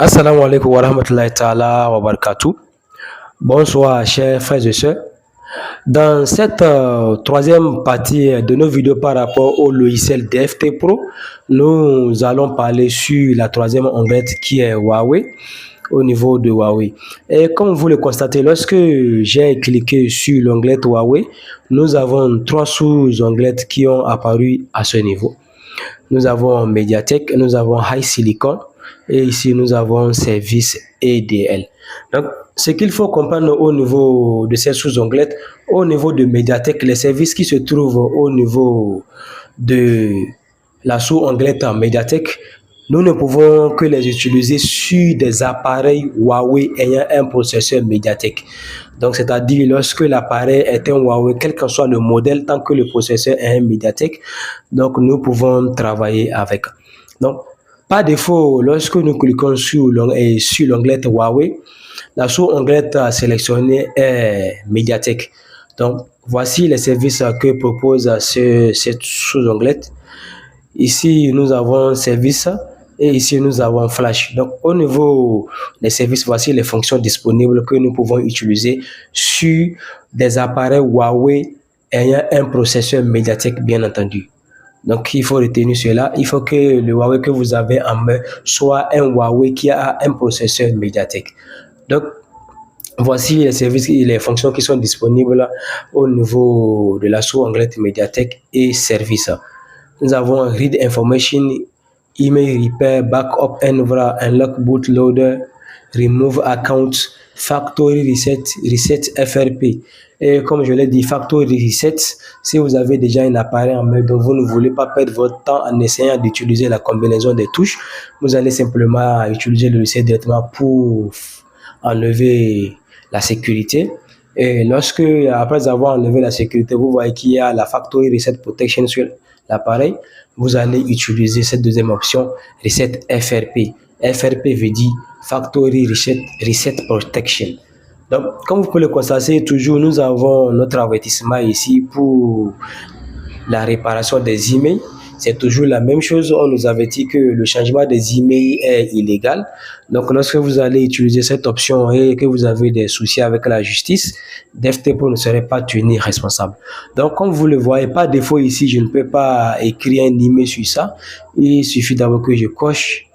Assalamu alaikum wa rahmatullahi ta'ala wa barakatuh. Bonsoir, chers frères et sœurs. Dans cette troisième partie de nos vidéos par rapport au logiciel DFT Pro, nous allons parler sur la troisième onglette qui est Huawei, au niveau de Huawei. Et comme vous le constatez, lorsque j'ai cliqué sur l'onglet Huawei, nous avons trois sous-onglettes qui ont apparu à ce niveau. Nous avons Mediatek, nous avons High Silicon et ici nous avons Service EDL. Donc, ce qu'il faut comprendre au niveau de ces sous-onglettes, au niveau de Mediatek, les services qui se trouvent au niveau de la sous-onglette Mediatek, nous ne pouvons que les utiliser sur des appareils Huawei ayant un processeur Mediatek. Donc, c'est-à-dire lorsque l'appareil est un Huawei, quel que soit le modèle, tant que le processeur est un Mediatek, donc nous pouvons travailler avec. Donc, par défaut, lorsque nous cliquons sur l'onglet Huawei, la sous-onglette sélectionnée est Mediatek. Donc, voici les services que propose cette sous-onglette. Ici, nous avons service et ici, nous avons Flash. Donc, au niveau des services, voici les fonctions disponibles que nous pouvons utiliser sur des appareils Huawei ayant un processeur Mediatek, bien entendu. Donc, il faut retenir cela. Il faut que le Huawei que vous avez en main soit un Huawei qui a un processeur Mediatek. Donc, voici les services et les fonctions qui sont disponibles au niveau de la sous-onglette Mediatek et services. Nous avons Read Information, Email Repair, Backup Envra, Unlock Bootloader, Remove Account, Factory Reset, Reset FRP. Et comme je l'ai dit, Factory Reset, si vous avez déjà un appareil en main dont vous ne voulez pas perdre votre temps en essayant d'utiliser la combinaison des touches, vous allez simplement utiliser le reset directement pour enlever la sécurité. Et lorsque, après avoir enlevé la sécurité, vous voyez qu'il y a la Factory Reset Protection sur l'appareil, vous allez utiliser cette deuxième option, Reset FRP. FRP veut dire Factory Reset Protection. Donc, comme vous pouvez le constater, toujours nous avons notre avertissement ici pour la réparation des emails. C'est toujours la même chose. On nous avertit que le changement des emails est illégal. Donc, lorsque vous allez utiliser cette option et que vous avez des soucis avec la justice, DFT Pro ne serait pas tenu responsable. Donc, comme vous le voyez, par défaut ici, je ne peux pas écrire un email sur ça. Il suffit d'abord que je coche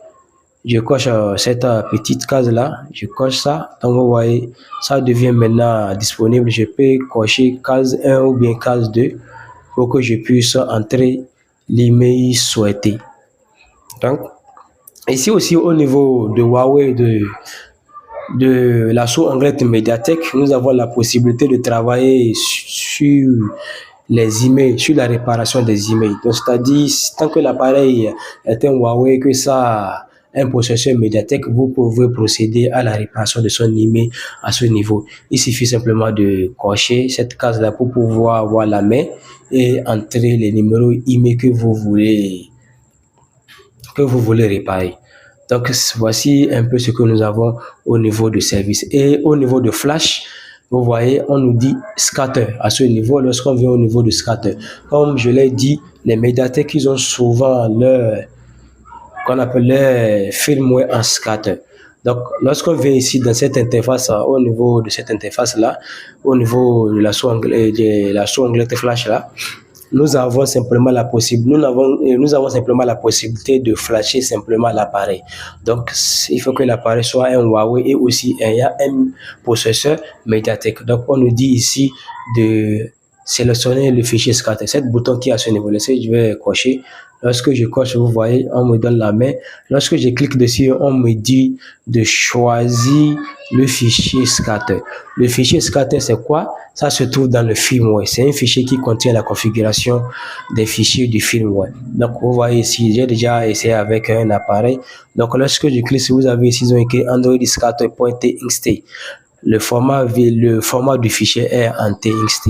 cette petite case là, je coche ça, donc vous voyez, ça devient maintenant disponible. Je peux cocher case 1 ou bien case 2 pour que je puisse entrer l'email souhaité. Donc, ici aussi au niveau de Huawei, de la sous-onglette Mediatek, nous avons la possibilité de travailler sur les emails, sur la réparation des emails. Donc, c'est-à-dire, tant que l'appareil est un Huawei, que ça un processeur Mediatek, vous pouvez procéder à la réparation de son email à ce niveau. Il suffit simplement de cocher cette case-là pour pouvoir avoir la main et entrer les numéros email que vous voulez réparer. Donc, voici un peu ce que nous avons au niveau de service. Et au niveau de Flash, vous voyez, on nous dit scatter à ce niveau lorsqu'on vient au niveau de scatter. Comme je l'ai dit, les Mediatek, ils ont souvent leur qu'on appelle le firmware en scatter. Donc, lorsqu'on vient ici dans cette interface, au niveau de cette interface-là, au niveau de la sous-onglette Flash là, nous avons simplement la possibilité de flasher simplement l'appareil. Donc, il faut que l'appareil soit un Huawei et aussi un processeur Mediatek. Donc, on nous dit ici de sélectionner le fichier scatter. Cet bouton qui est à ce niveau-là, je vais cocher. Lorsque je coche, vous voyez, on me donne la main. Lorsque je clique dessus, on me dit de choisir le fichier scatter. Le fichier scatter, c'est quoi? Ça se trouve dans le firmware. C'est un fichier qui contient la configuration des fichiers du firmware. Donc, vous voyez ici, j'ai déjà essayé avec un appareil. Donc, lorsque je clique, vous avez ici, ils ont écrit Android scatter.txt. Le format du fichier est en TXT.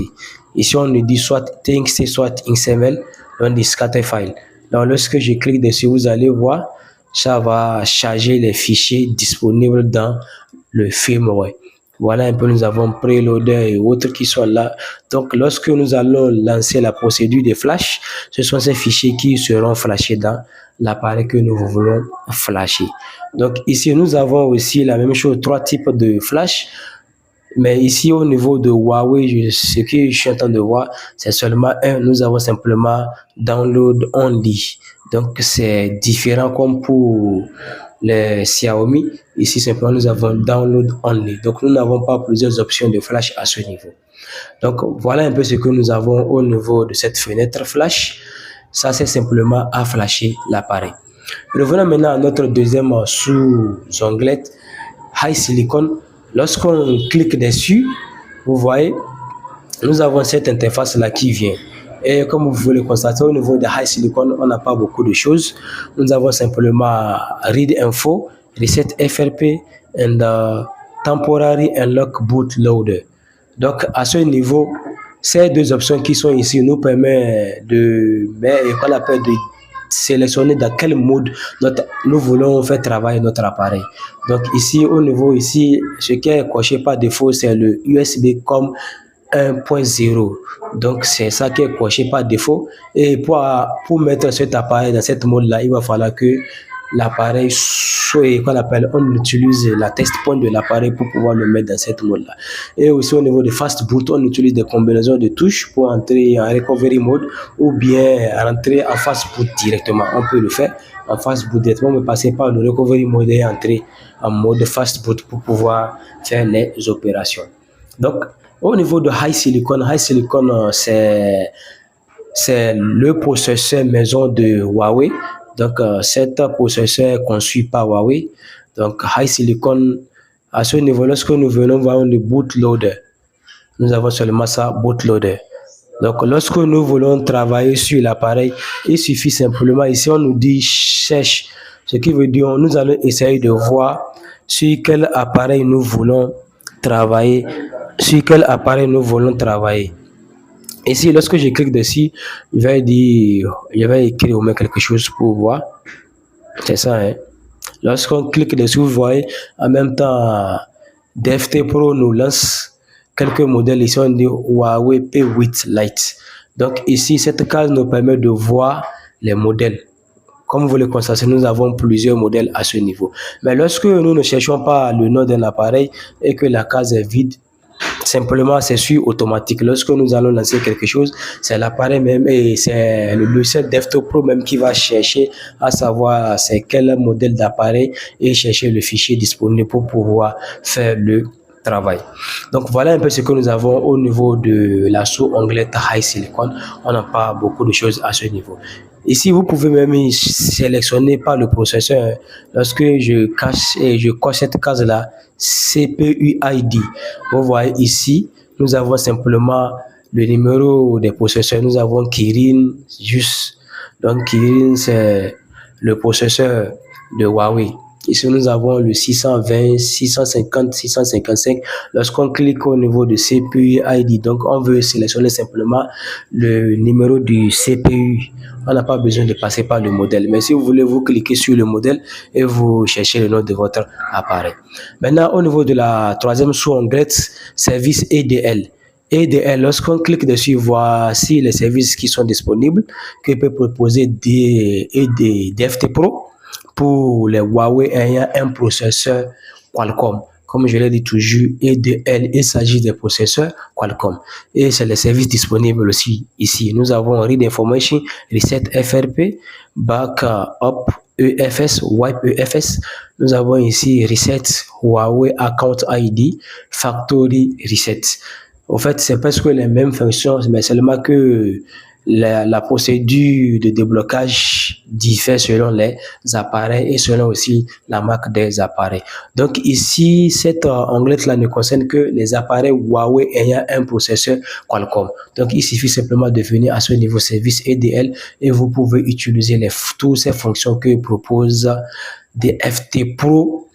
Ici, on nous dit soit TXT, soit XML, on dit scatter file. Donc, lorsque je clique dessus, vous allez voir, ça va charger les fichiers disponibles dans le firmware. Voilà un peu, nous avons préloader et autres qui sont là. Donc, lorsque nous allons lancer la procédure de flash, ce sont ces fichiers qui seront flashés dans l'appareil que nous voulons flasher. Donc, ici, nous avons aussi la même chose, 3 types de flash. Mais ici, au niveau de Huawei, ce que je suis en train de voir, c'est seulement un. Nous avons simplement download only. Donc, c'est différent comme pour les Xiaomi. Ici, simplement, nous avons download only. Donc, nous n'avons pas plusieurs options de flash à ce niveau. Donc, voilà un peu ce que nous avons au niveau de cette fenêtre flash. Ça, c'est simplement à flasher l'appareil. Revenons maintenant à notre deuxième sous-onglet, High Silicon. Lorsqu'on clique dessus, vous voyez, nous avons cette interface-là qui vient. Et comme vous pouvez le constater, au niveau de High Silicon, on n'a pas beaucoup de choses. Nous avons simplement Read Info, Reset FRP, and Temporary Unlock Bootloader. Donc, à ce niveau, ces deux options qui sont ici nous permettent de sélectionner dans quel mode nous voulons faire travailler notre appareil. Donc ici, au niveau ici, ce qui est coché par défaut, c'est le USB COM 1.0. Donc c'est ça qui est coché par défaut. Et pour mettre cet appareil dans cette mode-là, il va falloir que l'appareil soit, on utilise la test point de l'appareil pour pouvoir le mettre dans cette mode là. Et aussi au niveau de fast boot, on utilise des combinaisons de touches pour entrer en recovery mode ou bien rentrer en fast boot directement. On peut le faire en fast boot directement, mais passer par le recovery mode et entrer en mode fast boot pour pouvoir faire les opérations. Donc au niveau de High Silicon, c'est le processeur maison de Huawei. Donc, cet processeur est conçu par Huawei. Donc, High Silicon, à ce niveau, lorsque nous venons voir le bootloader, nous avons seulement ça, bootloader. Donc, lorsque nous voulons travailler sur l'appareil, il suffit simplement, ici on nous dit cherche, ce qui veut dire nous allons essayer de voir sur quel appareil nous voulons travailler, Ici, lorsque je clique dessus, il va écrire au moins quelque chose pour voir. C'est ça, hein. Lorsqu'on clique dessus, vous voyez, en même temps, DFT Pro nous lance quelques modèles. Ici, on dit Huawei P8 Lite. Donc ici, cette case nous permet de voir les modèles. Comme vous le constatez, nous avons plusieurs modèles à ce niveau. Mais lorsque nous ne cherchons pas le nom d'un appareil et que la case est vide, simplement c'est sur automatique. Lorsque nous allons lancer quelque chose, c'est l'appareil même et c'est le logiciel DevTop Pro même qui va chercher à savoir c'est quel modèle d'appareil et chercher le fichier disponible pour pouvoir faire le travail. Donc voilà un peu ce que nous avons au niveau de la sous-onglet High Silicon. On n'a pas beaucoup de choses à ce niveau. Ici, vous pouvez même sélectionner par le processeur. Lorsque je coche cette case-là, CPU ID. Vous voyez ici, nous avons simplement le numéro des processeurs. Nous avons Kirin, juste. Donc, Kirin, c'est le processeur de Huawei. Ici, nous avons le 620, 650, 655. Lorsqu'on clique au niveau de CPU ID, donc on veut sélectionner simplement le numéro du CPU. On n'a pas besoin de passer par le modèle. Mais si vous voulez, vous cliquez sur le modèle et vous cherchez le nom de votre appareil. Maintenant, au niveau de la troisième sous-onglet, service EDL. EDL, lorsqu'on clique dessus, voici les services qui sont disponibles, que peut proposer DFT Pro pour les Huawei ayant un processeur Qualcomm. Comme je l'ai dit toujours, EDL, il s'agit des processeurs Qualcomm. Et c'est les services disponibles aussi ici. Nous avons Read Information, Reset FRP, Backup EFS, Wipe EFS. Nous avons ici Reset Huawei Account ID, Factory Reset. En fait, c'est presque les mêmes fonctions, mais seulement que la procédure de déblocage diffère selon les appareils et selon aussi la marque des appareils. Donc ici, cet onglet-là ne concerne que les appareils Huawei ayant un processeur Qualcomm. Donc il suffit simplement de venir à ce niveau service EDL et vous pouvez utiliser toutes ces fonctions que propose DFT Pro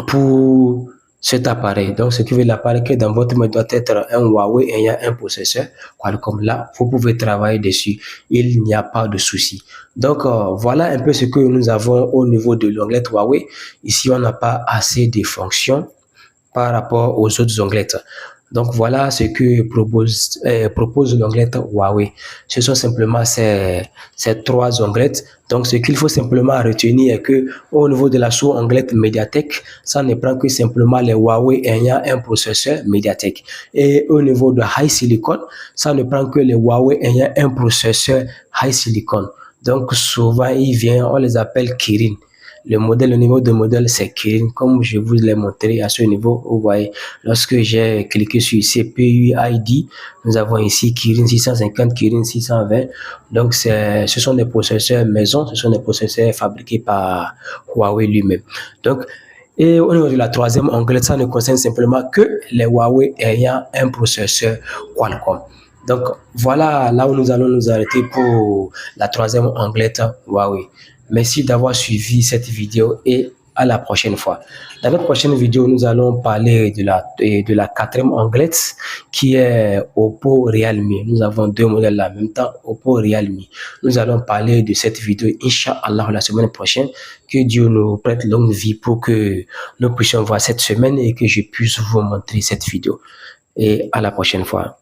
pour cet appareil. Donc, ce qui veut l'appareil que dans votre main doit être un Huawei ayant un processeur Qualcomm. Là, vous pouvez travailler dessus. Il n'y a pas de souci. Donc, voilà un peu ce que nous avons au niveau de l'onglet Huawei. Ici, on n'a pas assez de fonctions par rapport aux autres onglettes. Donc voilà ce que propose l'onglette Huawei. Ce sont simplement ces 3 onglettes. Donc ce qu'il faut simplement retenir est que au niveau de la sous-onglette Mediatek, ça ne prend que simplement les Huawei ayant un processeur Mediatek. Et au niveau de High Silicon, ça ne prend que les Huawei ayant un processeur High Silicon. Donc souvent, on les appelle Kirin. Le niveau de modèle, c'est Kirin. Comme je vous l'ai montré à ce niveau, vous voyez, lorsque j'ai cliqué sur CPU ID, nous avons ici Kirin 650, Kirin 620. Donc, ce sont des processeurs maison, ce sont des processeurs fabriqués par Huawei lui-même. Donc, et au niveau de la 3e onglette, ça ne concerne simplement que les Huawei ayant un processeur Qualcomm. Donc, voilà là où nous allons nous arrêter pour la 3e onglette Huawei. Merci d'avoir suivi cette vidéo et à la prochaine fois. Dans notre prochaine vidéo, nous allons parler de la 4e onglette qui est Oppo Realme. Nous avons 2 modèles en même temps, Oppo Realme. Nous allons parler de cette vidéo, Inch'Allah, la semaine prochaine. Que Dieu nous prête longue vie pour que nous puissions voir cette semaine et que je puisse vous montrer cette vidéo. Et à la prochaine fois.